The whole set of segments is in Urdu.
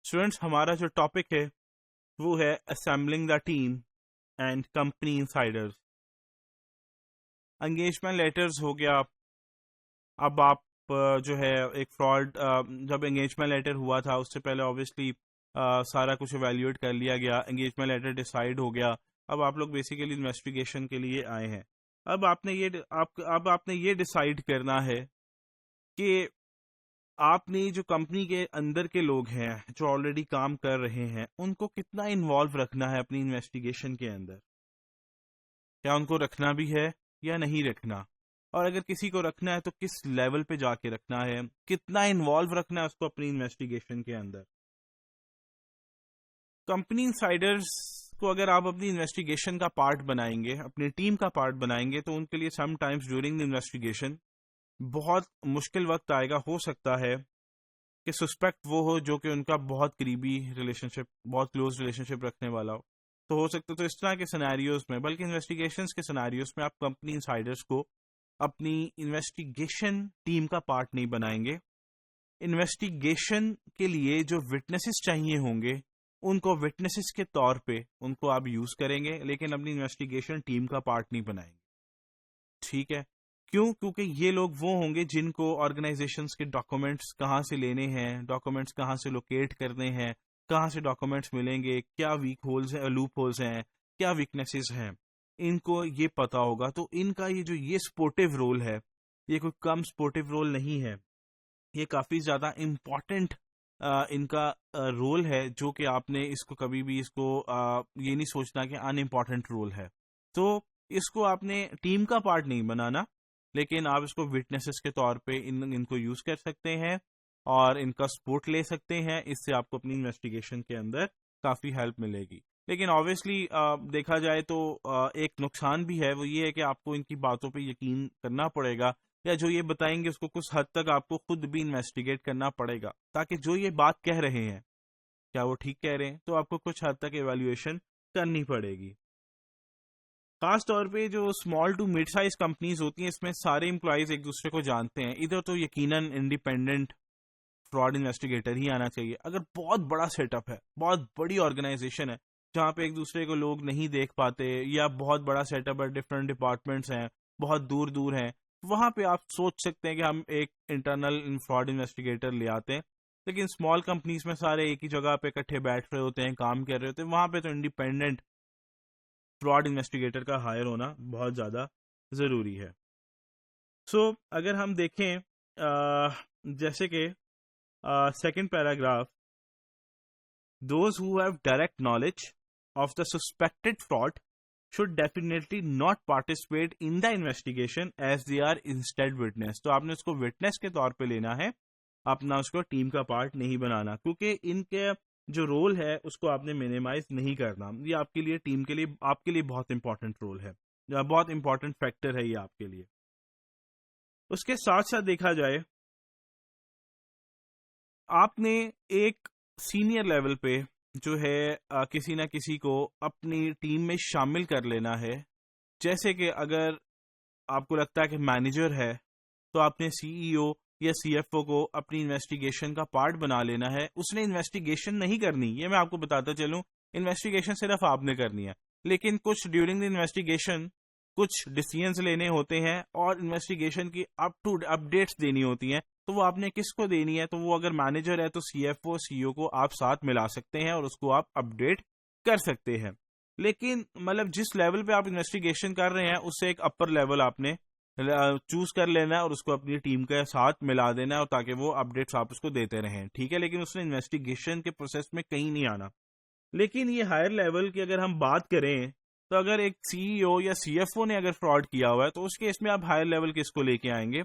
اسٹوڈینٹس ہمارا جو ٹاپک ہے وہ ہے assembling the team and company insiders. Engagement letters ہو گیا. اب آپ جو ہے ایک فراڈ جب انگیجمنٹ لیٹر ہوا تھا اس سے پہلے آبویسلی سارا کچھ ایویلیویٹ کر لیا گیا, انگیجمنٹ لیٹر ڈیسائیڈ ہو گیا. اب آپ لوگ بیسیکلی انویسٹیگیشن کے لیے آئے ہیں. اب آپ نے یہ ڈیسائیڈ کرنا ہے کہ آپ نے جو کمپنی کے اندر کے لوگ ہیں جو آلریڈی کام کر رہے ہیں ان کو کتنا انوالو رکھنا ہے اپنی انویسٹیگیشن کے اندر. کیا ان کو رکھنا بھی ہے یا نہیں رکھنا, اور اگر کسی کو رکھنا ہے تو کس لیول پہ جا کے رکھنا ہے, کتنا انوالو رکھنا ہے اس کو اپنی انویسٹیگیشن کے اندر. کمپنی انسائڈرز کو اگر آپ اپنی انویسٹیگیشن کا پارٹ بنائیں گے, اپنی ٹیم کا پارٹ بنائیں گے, تو ان کے لیے some times during the investigation بہت مشکل وقت آئے گا. ہو سکتا ہے کہ سسپیکٹ وہ ہو جو کہ ان کا بہت قریبی ریلیشن شپ, بہت کلوز ریلیشن شپ رکھنے والا ہو. تو ہو سکتا ہے تو اس طرح کے سیناریوز میں, بلکہ انویسٹیگیشنز کے سیناریوز میں آپ کمپنی انسائڈرز کو اپنی انویسٹیگیشن ٹیم کا پارٹ نہیں بنائیں گے. انویسٹیگیشن کے لیے جو وٹنسز چاہیے ہوں گے ان کو وٹنسز کے طور پہ ان کو آپ یوز کریں گے, لیکن اپنی انویسٹیگیشن ٹیم کا پارٹ نہیں بنائیں گے. ٹھیک ہے, کیوں؟ کیونکہ یہ لوگ وہ ہوں گے جن کو آرگنائزیشنز کے ڈاکومنٹس کہاں سے لینے ہیں, ڈاکومنٹس کہاں سے لوکیٹ کرنے ہیں, کہاں سے ڈاکومنٹس ملیں گے, کیا ویک ہولز ہیں, لوپ ہولز ہیں, کیا ویکنیسز ہیں, ان کو یہ پتا ہوگا. تو ان کا یہ سپورٹیو رول ہے, یہ کوئی کم سپورٹیو رول نہیں ہے, یہ کافی زیادہ امپورٹنٹ ان کا رول ہے, جو کہ آپ نے اس کو کبھی بھی اس کو یہ نہیں سوچنا کہ ان امپورٹنٹ رول ہے. تو اس کو آپ نے ٹیم کا پارٹ نہیں بنانا, لیکن آپ اس کو وٹنسز کے طور پہ ان کو یوز کر سکتے ہیں اور ان کا سپورٹ لے سکتے ہیں. اس سے آپ کو اپنی انویسٹیگیشن کے اندر کافی ہیلپ ملے گی. لیکن آبویسلی دیکھا جائے تو ایک نقصان بھی ہے, وہ یہ ہے کہ آپ کو ان کی باتوں پہ یقین کرنا پڑے گا, یا جو یہ بتائیں گے اس کو کچھ حد تک آپ کو خود بھی انویسٹیگیٹ کرنا پڑے گا, تاکہ جو یہ بات کہہ رہے ہیں کیا وہ ٹھیک کہہ رہے ہیں, تو آپ کو کچھ حد تک ایویلیویشن کرنی پڑے گی. خاص طور پہ جو small to mid size companies ہوتی ہیں اس میں سارے امپلائیز ایک دوسرے کو جانتے ہیں. ادھر تو یقیناً انڈیپینڈنٹ فراڈ انویسٹیگیٹر ہی آنا چاہیے. اگر بہت بڑا سیٹ اپ ہے, بہت بڑی آرگنائزیشن ہے جہاں پہ ایک دوسرے کو لوگ نہیں دیکھ پاتے, یا بہت بڑا سیٹ اپ ہے, ڈفرینٹ ڈپارٹمنٹس ہیں, بہت دور دور ہیں, وہاں پہ آپ سوچ سکتے ہیں کہ ہم ایک انٹرنل فراڈ انویسٹیگیٹر لے آتے ہیں. لیکن اسمال کمپنیز میں سارے ایک ہی جگہ پہ اکٹھے بیٹھ رہے ہوتے ہیں, کام کر رہے ہوتے ہیں, وہاں پہ تو انڈیپینڈنٹ فراڈ انویسٹیگیٹر کا ہائر ہونا بہت زیادہ ضروری ہے. سو اگر ہم دیکھیں جیسے کہ second paragraph, those who have direct knowledge of the suspected fraud should definitely not participate in the investigation as they are instead witness. تو آپ نے اس کو witness کے طور پہ لینا ہے, اپنا اس کو ٹیم کا پارٹ نہیں بنانا, کیونکہ ان کے جو رول ہے اس کو آپ نے مینیمائز نہیں کرنا. یہ آپ کے لیے ٹیم کے لیے آپ کے لیے بہت امپورٹنٹ رول ہے, بہت امپورٹنٹ فیکٹر ہے یہ آپ کے لیے. اس کے ساتھ ساتھ دیکھا جائے آپ نے ایک سینئر لیول پہ جو ہے کسی نہ کسی کو اپنی ٹیم میں شامل کر لینا ہے. جیسے کہ اگر آپ کو لگتا ہے کہ مینیجر ہے تو آپ نے سی ای او یا سی ایف او کو اپنی انویسٹیگیشن کا پارٹ بنا لینا ہے. اس نے انویسٹیگیشن نہیں کرنی, یہ میں آپ کو بتاتا چلوں, انویسٹیگیشن صرف آپ نے کرنی ہے, لیکن کچھ ڈیورنگ دی انویسٹیگیشن کچھ ڈیسیژنز لینے ہوتے ہیں اور انویسٹیگیشن کی اپڈیٹس دینی ہوتی ہیں. تو وہ آپ نے کس کو دینی ہے؟ تو وہ اگر مینیجر ہے تو سی ایف او سی او کو آپ ساتھ ملا سکتے ہیں اور اس کو آپ اپڈیٹ کر سکتے ہیں. لیکن مطلب جس لیول پہ آپ انویسٹیگیشن کر رہے ہیں اس سے ایک اپر لیول آپ نے چوز کر لینا ہے اور اس کو اپنی ٹیم کے ساتھ ملا دینا ہے, اور تاکہ وہ اپڈیٹس آپ اس کو دیتے رہیں. ٹھیک ہے, لیکن اس نے انویسٹیگیشن کے پروسیس میں کہیں نہیں آنا. لیکن یہ ہائر لیول کی اگر ہم بات کریں تو اگر ایک سی ای او یا سی ایف او نے اگر فراڈ کیا ہوا ہے تو اس کیس میں آپ ہائر لیول کس کو لے کے آئیں گے؟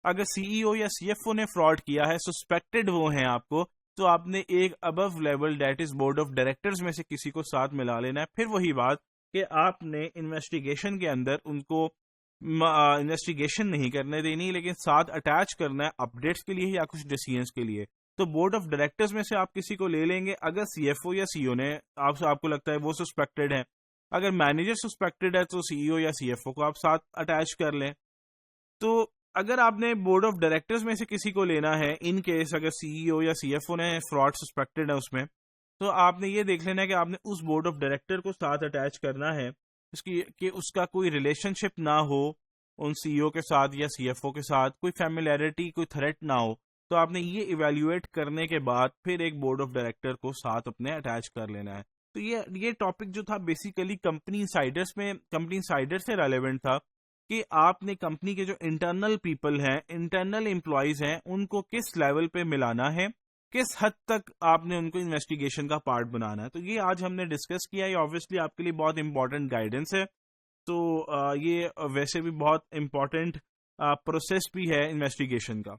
اگر سی ای او یا سی ایف او نے فراڈ کیا ہے, سسپیکٹڈ وہ ہیں آپ کو, تو آپ نے ایک above level that is board of directors میں سے کسی کو ساتھ ملا لینا ہے. پھر وہی بات کہ آپ نے انویسٹیگیشن کے اندر ان کو انویسٹیگیشن نہیں کرنے دینی, لیکن ساتھ اٹیچ کرنا ہے اپڈیٹس کے لیے یا کچھ ڈیسیژنز کے لیے. تو بورڈ آف ڈائریکٹرز میں سے آپ کسی کو لے لیں گے اگر سی ایف او یا سی او نے آپ کو لگتا ہے وہ سسپیکٹڈ ہے. اگر مینیجر سسپیکٹڈ ہے تو سی ای او یا سی ایف او کو آپ ساتھ اٹیچ کر لیں. تو اگر آپ نے بورڈ آف ڈائریکٹرز میں سے کسی کو لینا ہے، ان کیس اگر سی ای او یا سی ایف او نے فراڈ سسپیکٹڈ ہے اس میں، تو آپ نے یہ دیکھ لینا ہے کہ آپ نے اس بورڈ آف ڈائریکٹر کو ساتھ اٹیچ کرنا ہے، اس کی کہ اس کا کوئی ریلیشن شپ نہ ہو ان سی ای او کے ساتھ یا سی ایف او کے ساتھ، کوئی فیملیرٹی، کوئی تھریٹ نہ ہو. تو آپ نے یہ ایویلویٹ کرنے کے بعد پھر ایک بورڈ آف ڈائریکٹر کو ساتھ اپنے اٹیچ کر لینا ہے. تو یہ ٹاپک جو تھا بیسیکلی کمپنی انسائڈرز میں، کمپنی انسائڈر سے ریلیونٹ تھا کہ آپ نے کمپنی کے جو انٹرنل پیپل ہیں، انٹرنل امپلائیز ہیں، ان کو کس لیول پہ ملانا ہے، کس حد تک آپ نے ان کو انویسٹیگیشن کا پارٹ بنانا ہے. تو یہ آج ہم نے ڈسکس کیا. یہ آبویسلی آپ کے لیے بہت امپورٹنٹ گائیڈنس ہے. تو یہ ویسے بھی بہت امپورٹنٹ پروسیس بھی ہے انویسٹیگیشن کا.